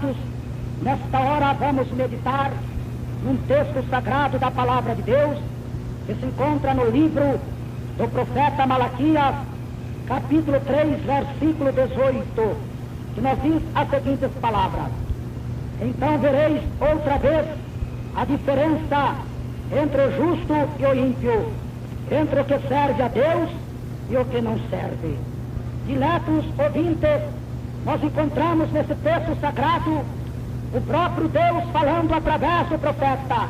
amados, nesta hora vamos meditar num texto sagrado da Palavra de Deus, que se encontra no livro do profeta Malaquias, capítulo 3, versículo 18, que nos diz as seguintes palavras: então vereis outra vez a diferença entre o justo e o ímpio, entre o que serve a Deus e o que não serve. Diletos ouvintes, nós encontramos nesse texto sagrado o próprio Deus falando através do profeta,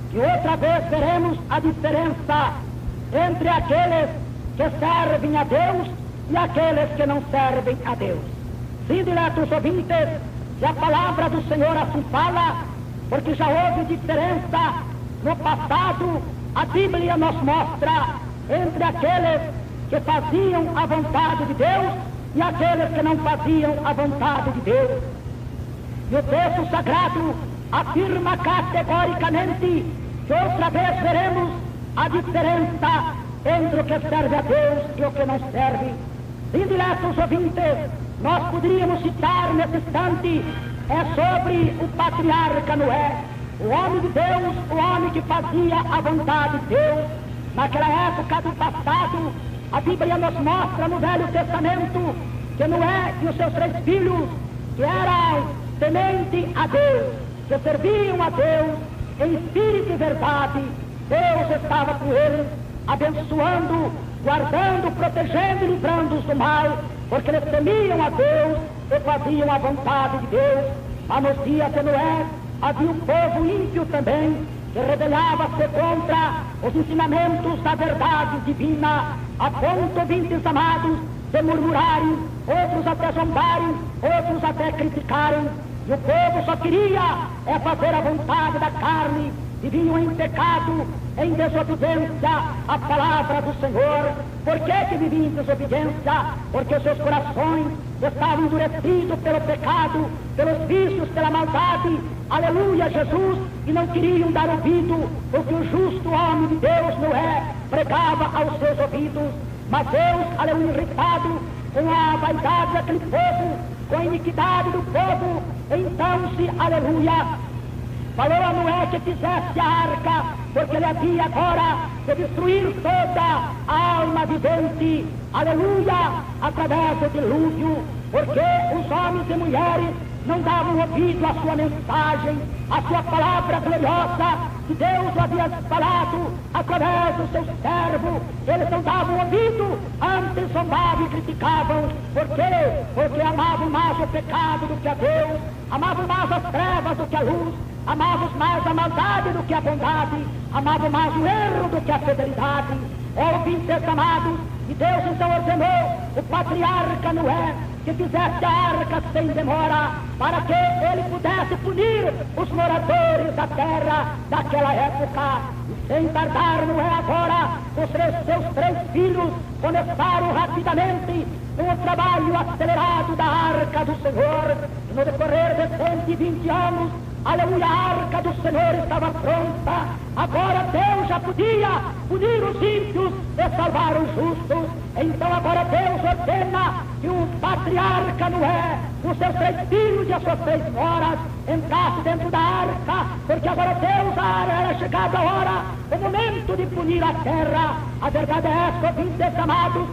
que outra vez veremos a diferença entre aqueles que servem a Deus e aqueles que não servem a Deus. Sim, diletos ouvintes, se a palavra do Senhor assim fala, porque já houve diferença no passado, a Bíblia nos mostra entre aqueles que faziam a vontade de Deus e aqueles que não faziam a vontade de Deus. E o texto sagrado afirma categoricamente que outra vez veremos a diferença entre o que serve a Deus e o que não serve. E, diletos ouvintes, nós poderíamos citar nesse instante sobre o patriarca Noé, o homem de Deus, o homem que fazia a vontade de Deus. Naquela época do passado, a Bíblia nos mostra no Velho Testamento que Noé e os seus 3 filhos, que eram tementes a Deus, que serviam a Deus em espírito e verdade, Deus estava com eles, abençoando, guardando, protegendo e livrando-os do mal, porque eles temiam a Deus e faziam a vontade de Deus. Mas nos dias de Noé havia um povo ímpio também, que rebelava-se contra os ensinamentos da verdade divina, a ponto, ouvintes amados, de murmurarem, outros até zombarem, outros até criticarem. E o povo só queria fazer a vontade da carne, viviam em pecado, em desobediência à palavra do Senhor. Por que viviam em desobediência? Porque os seus corações estavam endurecidos pelo pecado, pelos vícios, pela maldade. Aleluia, Jesus! E não queriam dar ouvido o que o justo homem de Deus, Noé, pregava aos seus ouvidos. Mas Deus, aleluia, irritado com a vaidade daquele povo, com a iniquidade do povo, então se, aleluia, falou a Noé que fizesse a arca, porque ele havia agora de destruir toda a alma vivente, aleluia, através do dilúvio, porque os homens e mulheres não davam ouvido à sua mensagem, à sua palavra gloriosa, que Deus havia falado através do seu servo. Eles não davam ouvido, antes zombavam e criticavam. Por quê? Porque amavam mais o pecado do que a Deus, amavam mais as trevas do que a luz, amavam mais a maldade do que a bondade, amavam mais o erro do que a fidelidade. Ouvintes amados, e Deus então ordenou o patriarca Noé que fizesse a arca sem demora, para que ele pudesse punir os moradores da terra daquela época. E sem tardar, Noé agora, os seus 3 filhos começaram rapidamente um trabalho acelerado da arca do Senhor. E no decorrer de 120 anos, aleluia, a arca do Senhor estava pronta. Agora Deus já podia punir os ímpios e salvar os justos. Então agora Deus ordena que o patriarca Noé, os seus 3 filhos e as suas 3 noras, entrasse dentro da arca, porque agora Deus era chegada a hora, o momento de punir a terra. A verdade é esta, ouvintes amados,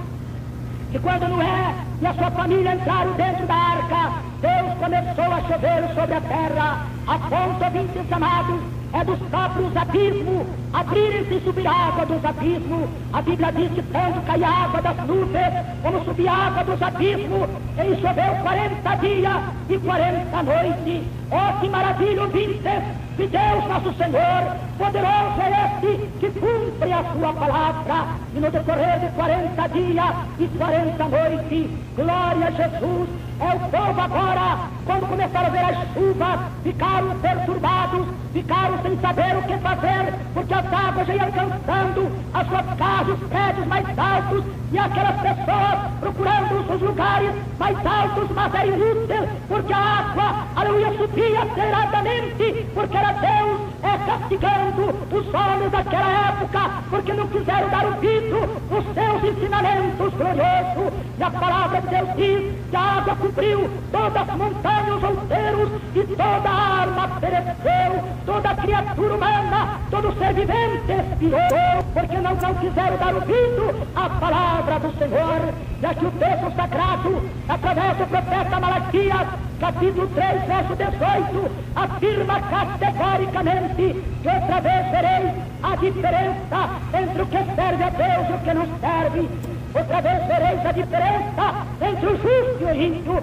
que quando Noé e a sua família entraram dentro da arca, Deus começou a chover sobre a terra, a ponto, ouvintes amados, dos próprios abismos abrirem-se e subir a água dos abismos. A Bíblia diz que tanto caía a água das nuvens, como subia a água dos abismos, e choveu 40 dias e 40 noites. Oh, que maravilha, ouvintes, de Deus nosso Senhor, poderoso é este que cumpre a sua palavra. E no decorrer de 40 dias e 40 noites, glória a Jesus, o povo agora, quando começaram a ver as chuvas, ficaram perturbados, ficaram sem saber o que fazer, porque as águas já iam alcançando as suas casas, os prédios mais altos, e aquelas pessoas procurando os lugares mais altos, mas era inútil, porque a água, aleluia, subia aceleradamente, porque era Deus castigando os homens daquela época, porque não quiseram dar ouvido os seus ensinamentos gloriosos. E a palavra de Deus diz que a água cobriu todas as montanhas, os outeiros, e toda a arma pereceu, toda criatura humana, todo ser vivente expirou, porque não quiseram dar ouvido à palavra do Senhor. E aqui o texto sagrado, através do profeta Malaquias, capítulo 3, verso 18, afirma categoricamente que outra vez vereis a diferença entre o que serve a Deus e o que não serve. Outra vez vereis a diferença entre o justo e o ímpio.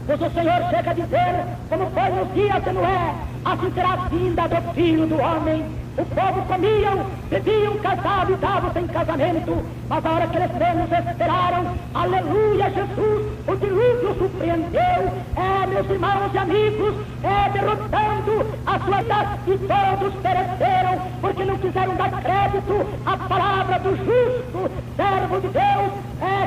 Pois o Senhor chega a dizer, como foi nos dias de Noé, assim será a vinda do Filho do Homem. O povo comiam, bebiam, casavam e davam sem casamento, mas a hora que eles menos esperaram, aleluia, Jesus, o dilúvio surpreendeu. Meus irmãos e amigos, derrotando a sua idade, e todos pereceram, porque não quiseram dar crédito à palavra do justo servo de Deus,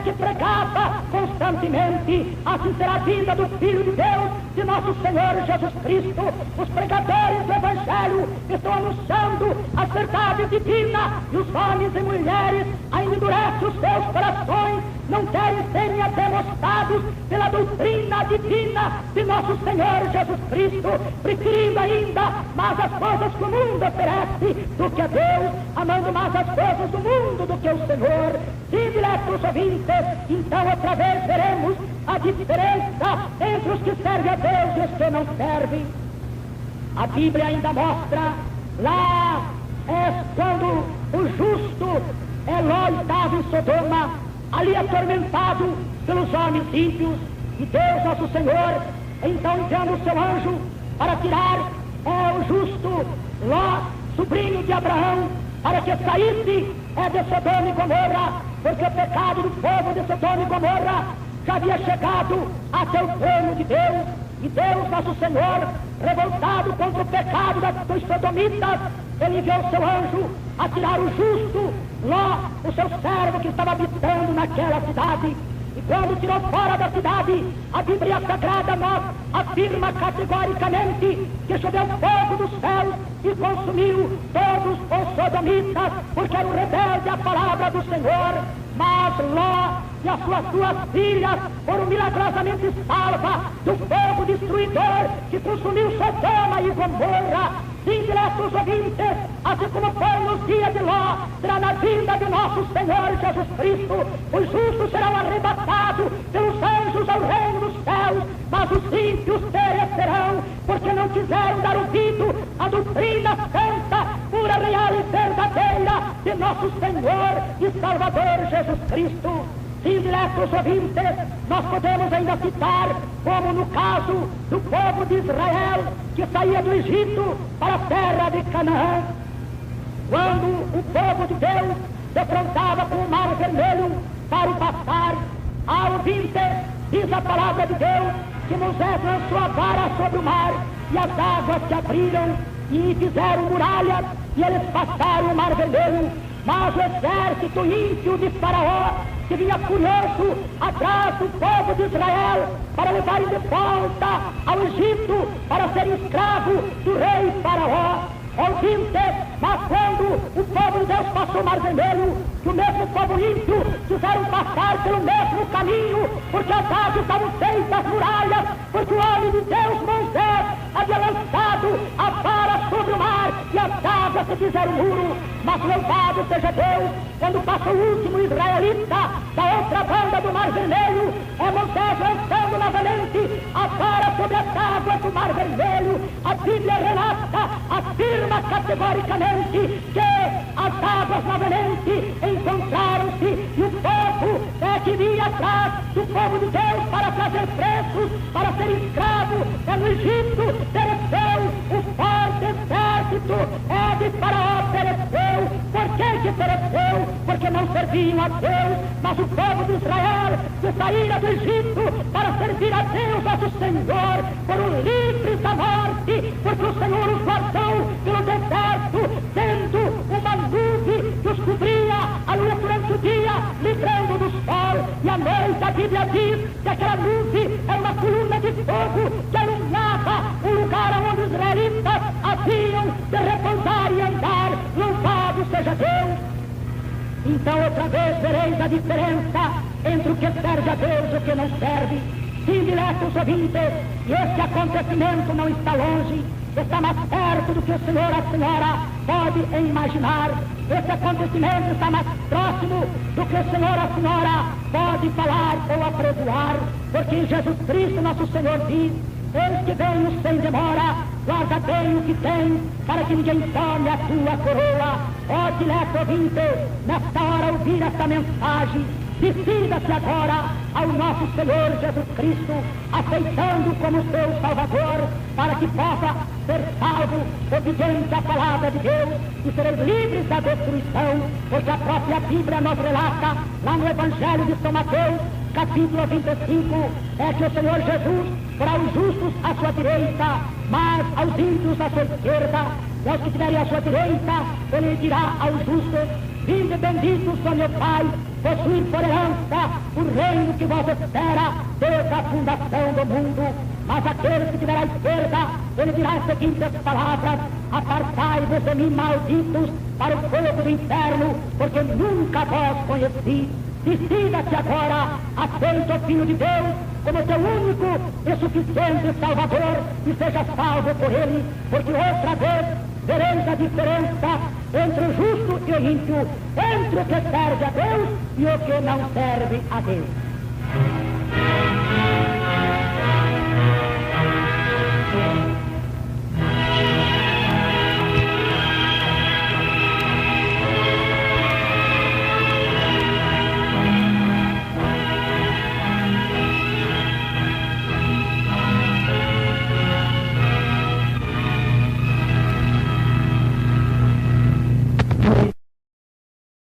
que pregava constantemente. Assim será a vinda do Filho de Deus, de nosso Senhor Jesus Cristo. Os pregadores do Evangelho estão anunciando a verdade divina, e os homens e mulheres ainda endurecem os seus corações, não querem serem demonstrados pela doutrina divina de nosso Senhor Jesus Cristo, preferindo ainda mais as coisas que o mundo oferece do que a Deus, amando mais as coisas do mundo do que o Senhor. Sim, diletos ouvintes, então outra vez veremos a diferença entre os que servem a Deus e os que não servem. A Bíblia ainda mostra lá quando o justo Ló estava em Sodoma, ali atormentado pelos homens ímpios, e Deus, nosso Senhor, então enviando o seu anjo para tirar o justo Ló, sobrinho de Abraão, para que saísse de Sodoma e Gomorra, porque o pecado do povo de Sodoma e Gomorra já havia chegado até o trono de Deus. E Deus, nosso Senhor, revoltado contra o pecado dos sodomitas, ele enviou o seu anjo a tirar o justo Ló, o seu servo que estava habitando naquela cidade. E quando tirou fora da cidade, a Bíblia Sagrada nós afirma categoricamente que choveu fogo dos céus e consumiu todos os sodomitas, porque eram rebeldes à palavra do Senhor. Mas Ló e as suas duas filhas foram milagrosamente salvas do fogo destruidor que consumiu Sodoma e Gomorra. Sim, diletos ouvintes, assim como foi nos dias de Ló, será na vinda de nosso Senhor Jesus Cristo. Os justos serão arrebatados pelos anjos ao reino dos céus, mas os ímpios perecerão, porque não quiseram dar ouvido à doutrina santa, pura, real e verdadeira de nosso Senhor e Salvador Jesus Cristo. Sim, diletos ouvintes, nós podemos ainda citar, como no caso do povo de Israel, que saía do Egito para a terra de Canaã, quando o povo de Deus se afrontava com o mar vermelho para o passar. Ao ouvinte, diz a palavra de Deus, que Moisés lançou a vara sobre o mar, e as águas se abriram, e fizeram muralhas, e eles passaram o mar vermelho. Mas o exército ímpio de Faraó, que vinha furioso atrás do povo de Israel para levarem de volta ao Egito para ser escravo do rei Faraó. Ouvintes, mas quando o povo de Deus passou o mar vermelho, que o mesmo povo ímpio quiseram passar pelo mesmo caminho, porque as águas estavam feitas muralhas, porque o homem de Deus, Moisés, havia lançado a vara sobre o mar e as águas se fizeram muro. Mas louvado seja Deus, quando passa o último israelita da outra banda do mar vermelho, Moisés lançando novamente a vara sobre as águas do mar vermelho. A Bíblia relata, afirma categoricamente que as águas novamente encontraram-se, e o povo que vinha atrás do povo de Deus para trazer preços, para ser escravo no Egito, pereceu. O forte exército de Faraó pereceu. Por que pereceu? Porque não serviam a Deus. Mas o povo de Israel, que saíra do Egito para servir a Deus, nosso Senhor, foram livres da morte, porque o Senhor os guardou pelo deserto, sendo uma nuvem que os cobria, a lua durante o dia, livrando do sol, e à noite a Bíblia diz que aquela nuvem era uma coluna de fogo que iluminava o lugar onde os israelitas haviam de repousar e andar. Louvado seja Deus! Então outra vez vereis a diferença entre o que serve a Deus e o que não serve. Sim, diletos ouvintes, e este acontecimento não está longe, está mais perto do que o senhor ou a senhora pode imaginar. Esse acontecimento está mais próximo do que o senhor ou a senhora pode falar ou apregoar, porque Jesus Cristo, nosso Senhor, diz: eis que venho sem demora, guarda bem o que tem, para que ninguém tome a tua coroa. Ó dileto ouvinte, nesta hora ouvir esta mensagem, decida-se agora ao nosso Senhor Jesus Cristo, aceitando como seu Salvador, para que possa ser salvo, obediente à palavra de Deus, e serem livres da destruição, porque a própria Bíblia nos relata, lá no Evangelho de São Mateus, capítulo 25, é que o Senhor Jesus porá os justos à sua direita, mas aos ímpios à sua esquerda, e aos que estiverem à sua direita, ele dirá aos justos: vinde benditos do meu Pai, possuir por herança o reino que vos espera desde a fundação do mundo. Mas aqueles que estiverem à esquerda, ele dirá as seguintes palavras: apartai-vos de mim, malditos, para o fogo do inferno, porque nunca vos conheci. Decida-se agora, aceita o Filho de Deus como teu único e suficiente Salvador, e seja salvo por ele, porque outra vez vereis a diferença entre o justo e o ímpio, entre o que serve a Deus e o que não serve a Deus.